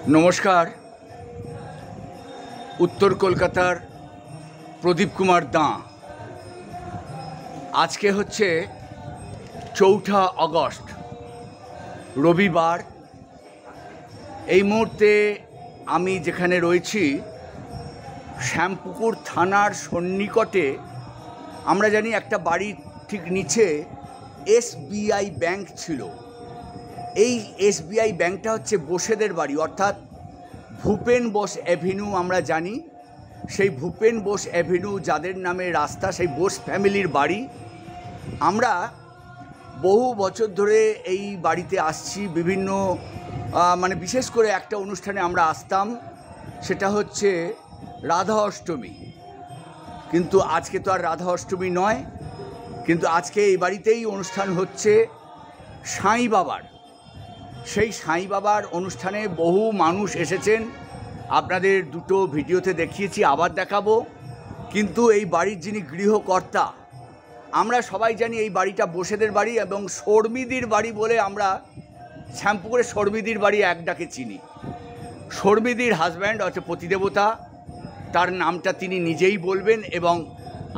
नमस्कार। उत्तर कलकातार प्रदीप कुमार दाँ। आज के होच्छे 4 अगस्ट रविवार। এই মুহূর্তে আমি যেখানে রয়েছি শ্যামপুকুর থানার সন্নিকটে আমরা জানি একটা বাড়ির ঠিক নিচে এসবিআই ব্যাংক ছিল। এই এসবিআই ব্যাংকটা হচ্ছে বোসেদের বাড়ি, অর্থাৎ ভূপেন বোস অ্যাভিনিউ আমরা জানি। সেই ভূপেন বোস অ্যাভিনিউ যাদের নামে রাস্তা, সেই বোস ফ্যামিলির বাড়ি। আমরা বহু বছর ধরে এই বাড়িতে আসছি, বিভিন্ন বিশেষ করে একটা অনুষ্ঠানে আমরা আসতাম, সেটা হচ্ছে রাধা অষ্টমী। কিন্তু আজকে তো আর রাধা অষ্টমী নয়, কিন্তু আজকে এই বাড়িতেই অনুষ্ঠান হচ্ছে সাঁই বাবার। সেই সাঁই বাবার অনুষ্ঠানে বহু মানুষ এসেছেন, আপনাদের দুটো ভিডিওতে দেখিয়েছি, আবার দেখাবো। কিন্তু এই বাড়ির যিনি গৃহকর্তা, আমরা সবাই জানি এই বাড়িটা বোসেদের বাড়ি এবং শর্মিদির বাড়ি বলে আমরা শ্যামপুকুরে শর্মিদির বাড়ি এক ডাকে চিনি। শর্মিদির হাজব্যান্ড অর্থাৎ পতিদেবতা, তার নামটা তিনি নিজেই বলবেন এবং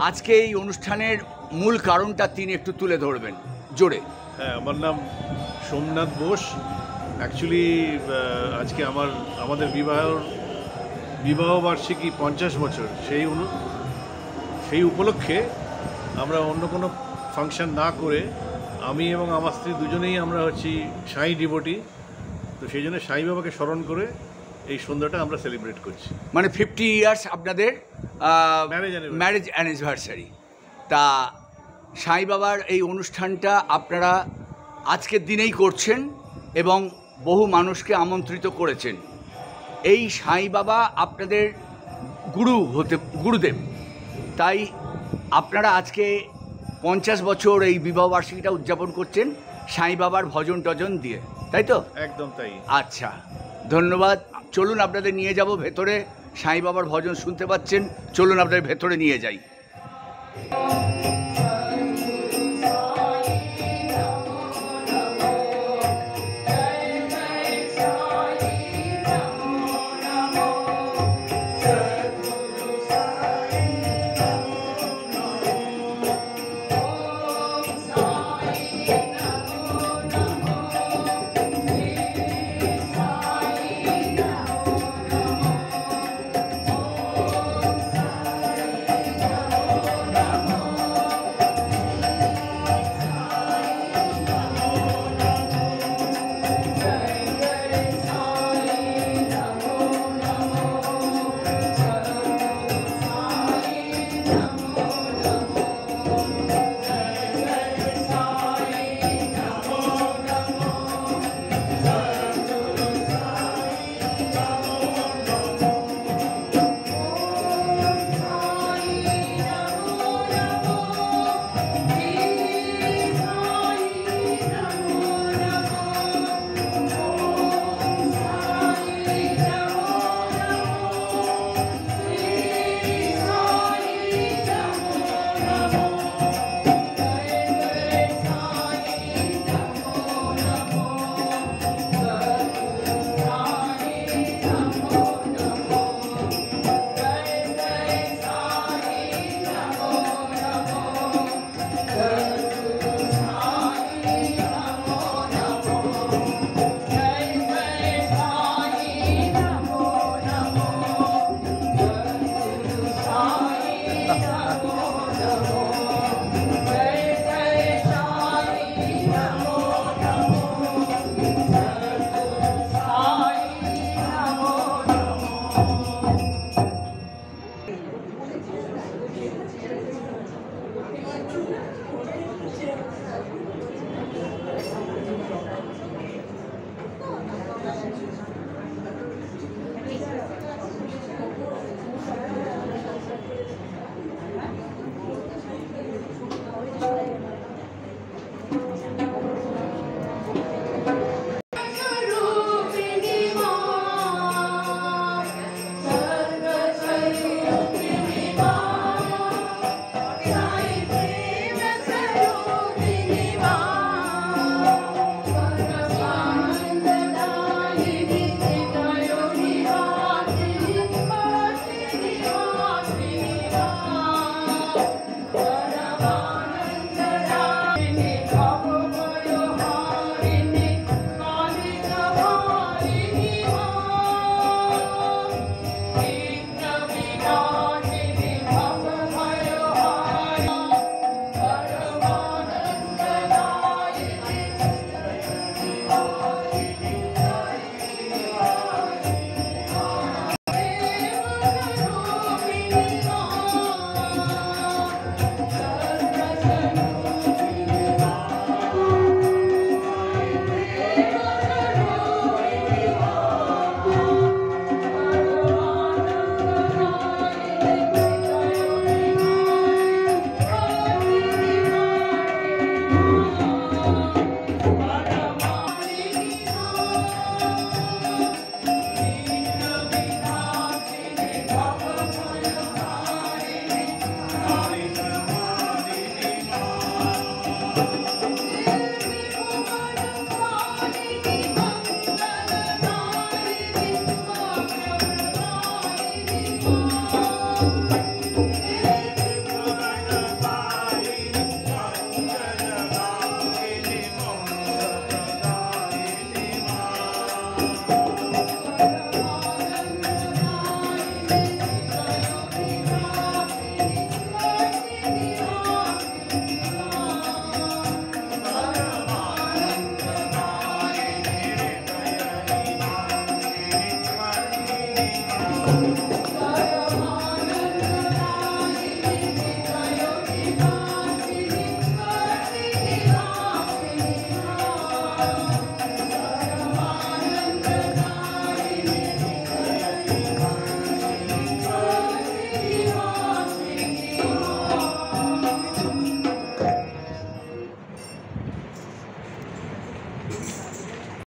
আজকে এই অনুষ্ঠানের মূল কারণটা তিনি একটু তুলে ধরবেন জোরে। হ্যাঁ, আমার নাম সোমনাথ বোস। অ্যাকচুয়ালি আজকে আমাদের বিবাহবার্ষিকী 50 বছর। সেই উপলক্ষে আমরা অন্য কোনো ফাংশন না করে আমি এবং আমার স্ত্রী দুজনেই আমরা হচ্ছি সাঁই ডিভোটি। তো সেই জন্য সাঁই বাবাকে স্মরণ করে এই সন্ধ্যাটা আমরা সেলিব্রেট করছি। মানে 50 ইয়ার্স আপনাদের ম্যারেজ অ্যানিভার্সারি। তা সাঁই বাবার এই অনুষ্ঠানটা আপনারা আজকের দিনেই করছেন এবং বহু মানুষকে আমন্ত্রিত করেছেন। এই সাঁই বাবা আপনাদের গুরুদেব, তাই আপনারা আজকে 50 বছর এই বিবাহবার্ষিকীটা উদযাপন করছেন সাঁই বাবার ভজন টজন দিয়ে, তাই তো? একদম তাই। আচ্ছা, ধন্যবাদ। চলুন আপনাদের নিয়ে যাব ভেতরে। সাঁই বাবার ভজন শুনতে পাচ্ছেন, চলুন আপনাদের ভেতরে নিয়ে যাই।